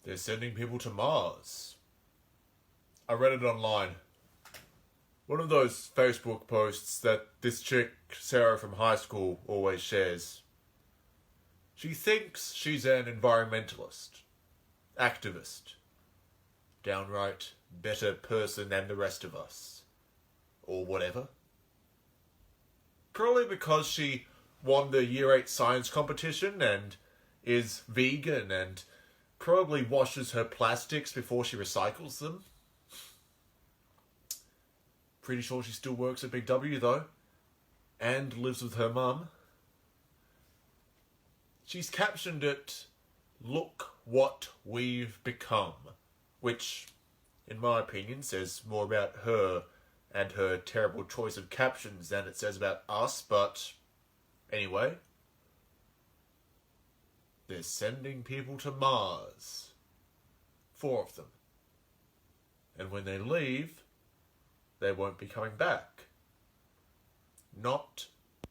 They're sending people to Mars. I read it online. One of those Facebook posts that this chick, Sarah from high school, always shares. She thinks she's an environmentalist, activist, downright better person than the rest of us, or whatever. Probably because she won the Year 8 science competition and is vegan and probably washes her plastics before she recycles them. Pretty sure she still works at Big W though, and lives with her mum. She's captioned it, "Look what we've become," which, in my opinion, says more about her and her terrible choice of captions than it says about us, but anyway. They're sending people to Mars. 4 of them. And when they leave, they won't be coming back. Not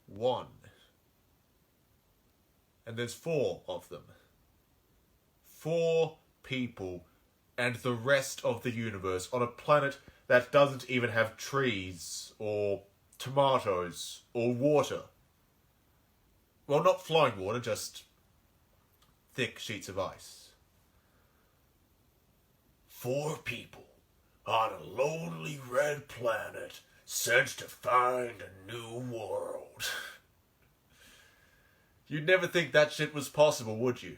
one. And there's 4 of them. 4 people and the rest of the universe on a planet that doesn't even have trees or tomatoes or water. Well, not flowing water, just thick sheets of ice. 4 people on a lonely red planet sent to find a new world. You'd never think that shit was possible, would you?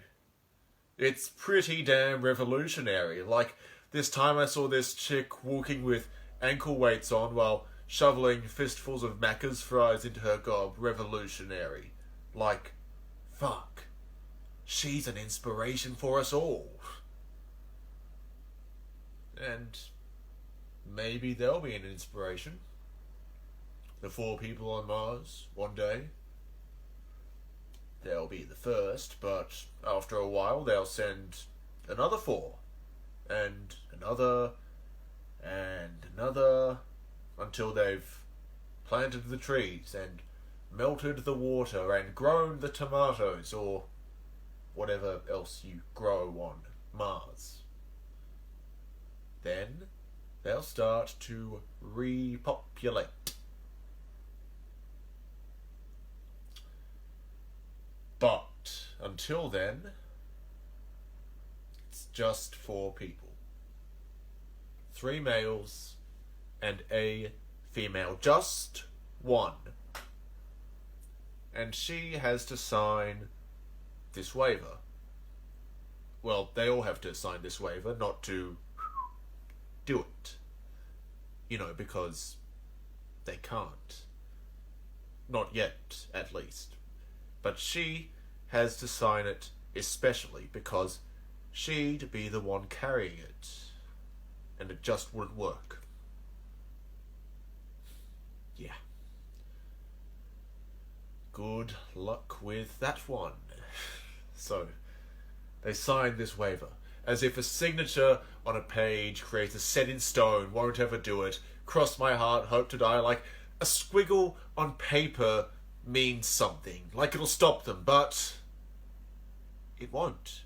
It's pretty damn revolutionary. Like, this time I saw this chick walking with ankle weights on while shoveling fistfuls of Macca's fries into her gob. Revolutionary. Like, fuck. She's an inspiration for us all. And maybe they'll be an inspiration. The 4 people on Mars, one day. They'll be the first, but after a while they'll send another 4. And another. And another. Until they've planted the trees and melted the water and grown the tomatoes or whatever else you grow on Mars. Then they'll start to repopulate. But until then, it's just 4 people. 3 males and a female. Just one. And she has to sign this waiver. Well, they all have to sign this waiver, not to do it. You know, because they can't. Not yet, at least. But she has to sign it especially because she'd be the one carrying it. And it just wouldn't work. Yeah. Good luck with that one. So, they signed this waiver. As if a signature on a page creates a set in stone, won't ever do it. Cross my heart, hope to die. Like, a squiggle on paper means something. Like it'll stop them, but it won't.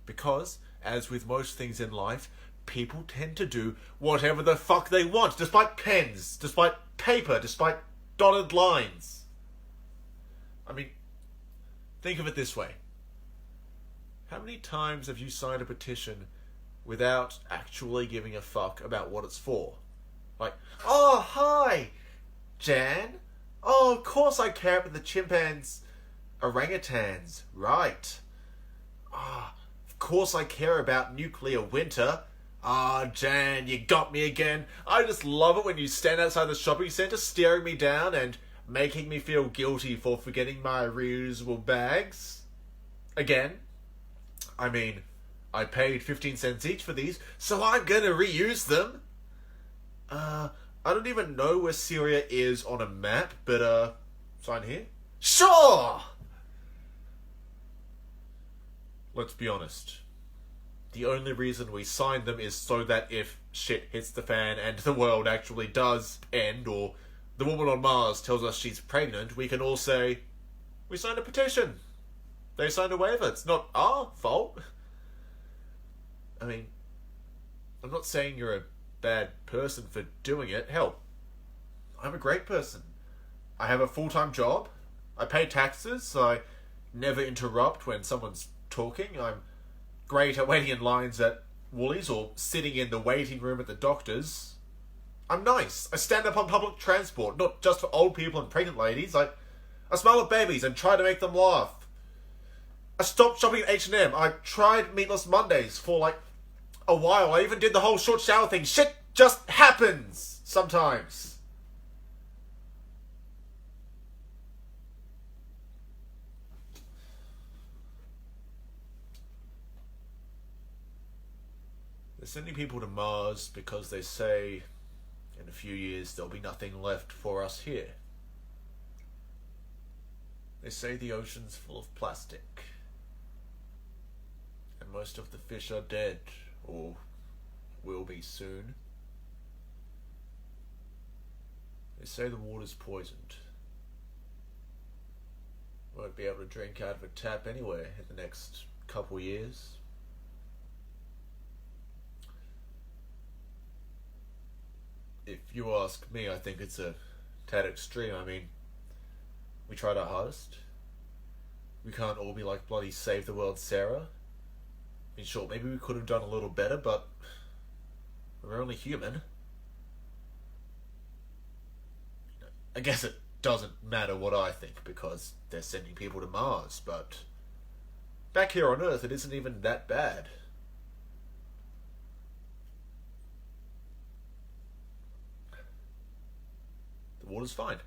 Because, as with most things in life, people tend to do whatever the fuck they want, despite pens, despite paper, despite dotted lines. I mean, think of it this way. How many times have you signed a petition without actually giving a fuck about what it's for? Like, oh, hi, Jan. Oh, of course I care about the chimpanzees, orangutans, right. Ah, of course I care about nuclear winter. Ah, Jan, you got me again. I just love it when you stand outside the shopping centre staring me down and making me feel guilty for forgetting my reusable bags. Again. I mean, I paid 15 cents each for these, so I'm gonna reuse them. I don't even know where Syria is on a map, but, sign here? Sure! Let's be honest. The only reason we signed them is so that if shit hits the fan and the world actually does end, or the woman on Mars tells us she's pregnant, we can all say, we signed a petition. They signed a waiver. It's not our fault. I mean, I'm not saying you're a bad person for doing it. Hell, I'm a great person. I have a full-time job. I pay taxes. I never interrupt when someone's talking. I'm great at waiting in lines at Woolies or sitting in the waiting room at the doctor's. I'm nice. I stand up on public transport, not just for old people and pregnant ladies. I smile at babies and try to make them laugh. I stopped shopping at H&M. I tried Meatless Mondays for like a while. I even did the whole short shower thing. Shit just happens sometimes. They're sending people to Mars because they say in a few years there'll be nothing left for us here. They say the ocean's full of plastic. And most of the fish are dead, or will be soon. They say the water's poisoned. Won't be able to drink out of a tap anywhere in the next couple years. If you ask me, I think it's a tad extreme. I mean, we tried our hardest. We can't all be like bloody Save the World Sarah. I mean, sure, maybe we could have done a little better, but we're only human. I guess it doesn't matter what I think because they're sending people to Mars, but back here on Earth, it isn't even that bad. The water's fine.